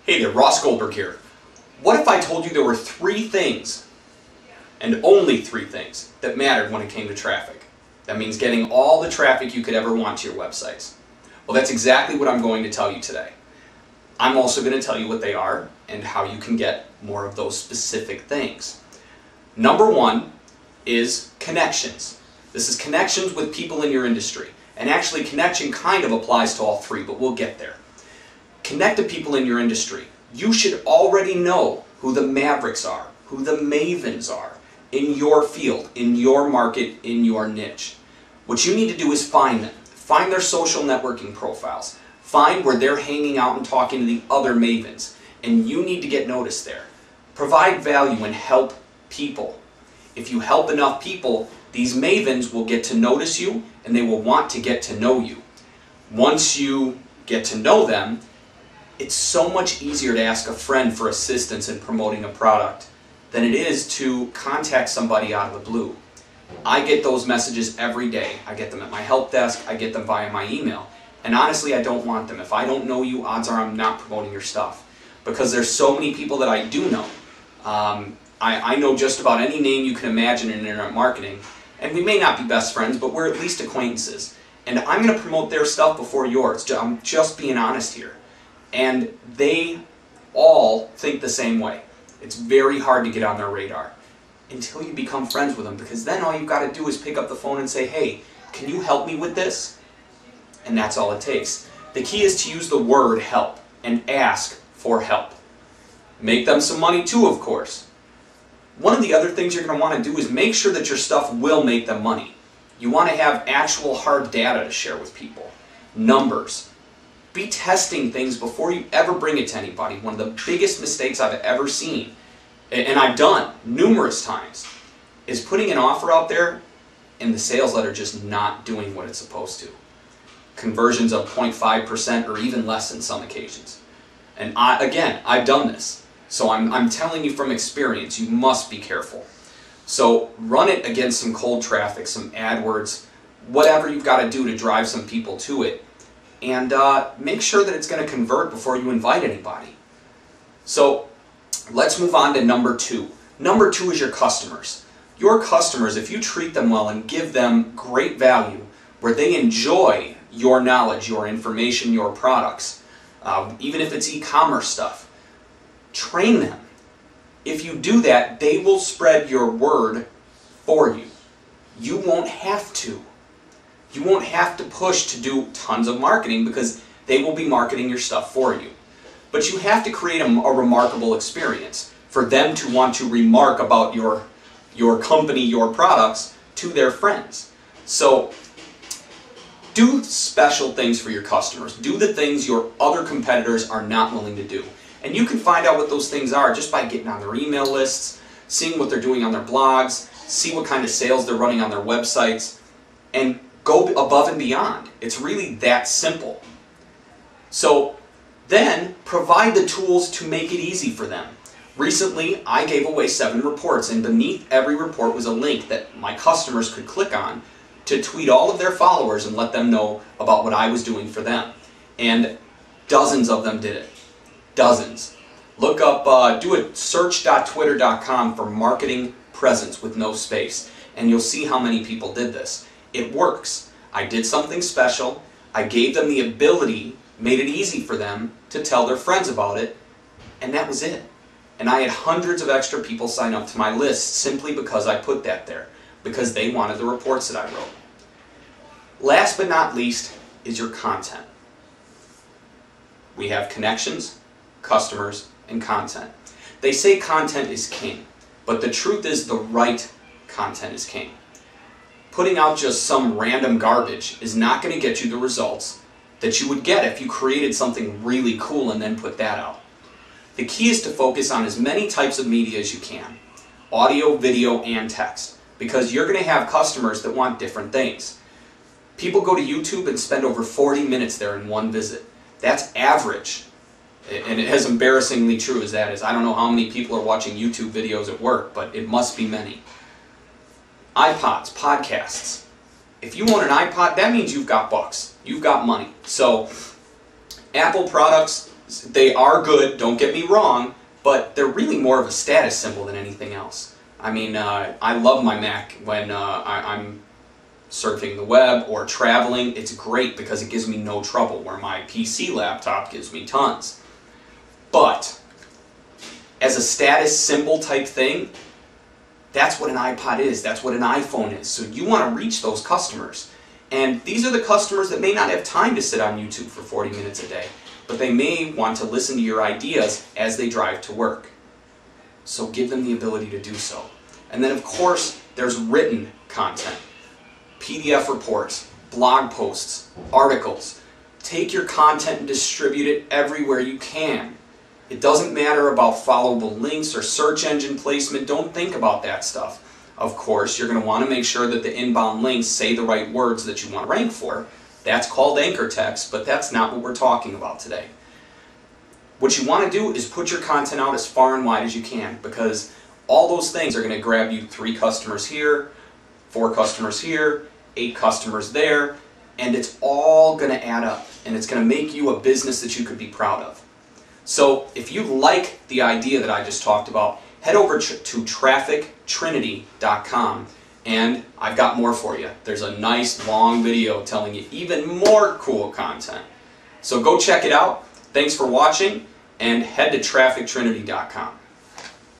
Hey there, Ross Goldberg here. What if I told you there were 3 things, and only 3 things, that mattered when it came to traffic? That means getting all the traffic you could ever want to your websites. Well, that's exactly what I'm going to tell you today. I'm also going to tell you what they are and how you can get more of those specific things. Number 1 is connections. This is connections with people in your industry. And actually, connection kind of applies to all 3, but we'll get there. Connect to people in your industry. You should already know who the mavericks are, who the mavens are in your field, in your market, in your niche. What you need to do is find them. Find their social networking profiles. Find where they're hanging out and talking to the other mavens. And you need to get noticed there. Provide value and help people. If you help enough people, these mavens will get to notice you and they will want to get to know you. Once you get to know them, it's so much easier to ask a friend for assistance in promoting a product than it is to contact somebody out of the blue. I get those messages every day. I get them at my help desk, I get them via my email. And honestly, I don't want them. If I don't know you, odds are I'm not promoting your stuff. Because there's so many people that I do know. I know just about any name you can imagine in internet marketing. And we may not be best friends, but we're at least acquaintances. And I'm going to promote their stuff before yours. I'm just being honest here. And they all think the same way. It's very hard to get on their radar until you become friends with them, because then all you've got to do is pick up the phone and say, hey, can you help me with this? And that's all it takes. The key is to use the word help and ask for help. Make them some money too, of course. One of the other things you're going to want to do is make sure that your stuff will make them money. You want to have actual hard data to share with people. Numbers. Be testing things before you ever bring it to anybody. One of the biggest mistakes I've ever seen, and I've done numerous times, is putting an offer out there and the sales letter just not doing what it's supposed to. Conversions of 0.5% or even less in some occasions. And again, I've done this. So I'm telling you from experience, you must be careful. So run it against some cold traffic, some AdWords, whatever you've got to do to drive some people to it. And make sure that it's going to convert before you invite anybody. So let's move on to number 2. Number 2 is your customers. Your customers, if you treat them well and give them great value, where they enjoy your knowledge, your information, your products, even if it's e-commerce stuff, train them. If you do that, they will spread your word for you. You won't have to. You won't have to push to do tons of marketing because they will be marketing your stuff for you. But you have to create a remarkable experience for them to want to remark about your company, your products, to their friends. So do special things for your customers. Do the things your other competitors are not willing to do. And you can find out what those things are just by getting on their email lists, seeing what they're doing on their blogs, see what kind of sales they're running on their websites, and go above and beyond. It's really that simple. So then provide the tools to make it easy for them. Recently, I gave away 7 reports, and beneath every report was a link that my customers could click on to tweet all of their followers and let them know about what I was doing for them. And dozens of them did it. Dozens. Look up, do a search.twitter.com for marketing presence with no space, and you'll see how many people did this. It works. I did something special. I gave them the ability, made it easy for them to tell their friends about it, and that was it. And I had hundreds of extra people sign up to my list simply because I put that there, because they wanted the reports that I wrote. Last but not least is your content. We have connections, customers, and content. They say content is king, but the truth is the right content is king. Putting out just some random garbage is not going to get you the results that you would get if you created something really cool and then put that out. The key is to focus on as many types of media as you can. Audio, video, and text. Because you're going to have customers that want different things. People go to YouTube and spend over 40 minutes there in one visit. That's average. And as embarrassingly true as that is, I don't know how many people are watching YouTube videos at work, but it must be many. iPods, podcasts. If you own an iPod, that means you've got bucks. You've got money. So Apple products, They are good, don't get me wrong, but they're really more of a status symbol than anything else. I mean, I love my Mac when I'm surfing the web or traveling. It's great because it gives me no trouble, where my PC laptop gives me tons. But as a status symbol type thing, that's what an iPod is, that's what an iPhone is. So you want to reach those customers. And these are the customers that may not have time to sit on YouTube for 40 minutes a day, but they may want to listen to your ideas as they drive to work. So give them the ability to do so. And then of course, there's written content. PDF reports, blog posts, articles. Take your content and distribute it everywhere you can. It doesn't matter about followable links or search engine placement. Don't think about that stuff. Of course, you're going to want to make sure that the inbound links say the right words that you want to rank for. That's called anchor text, but that's not what we're talking about today. What you want to do is put your content out as far and wide as you can, because all those things are going to grab you 3 customers here, 4 customers here, 8 customers there, and it's all going to add up, and it's going to make you a business that you could be proud of. So if you like the idea that I just talked about, head over to traffictrinity.com, and I've got more for you. There's a nice long video telling you even more cool content. So go check it out. Thanks for watching, and head to traffictrinity.com.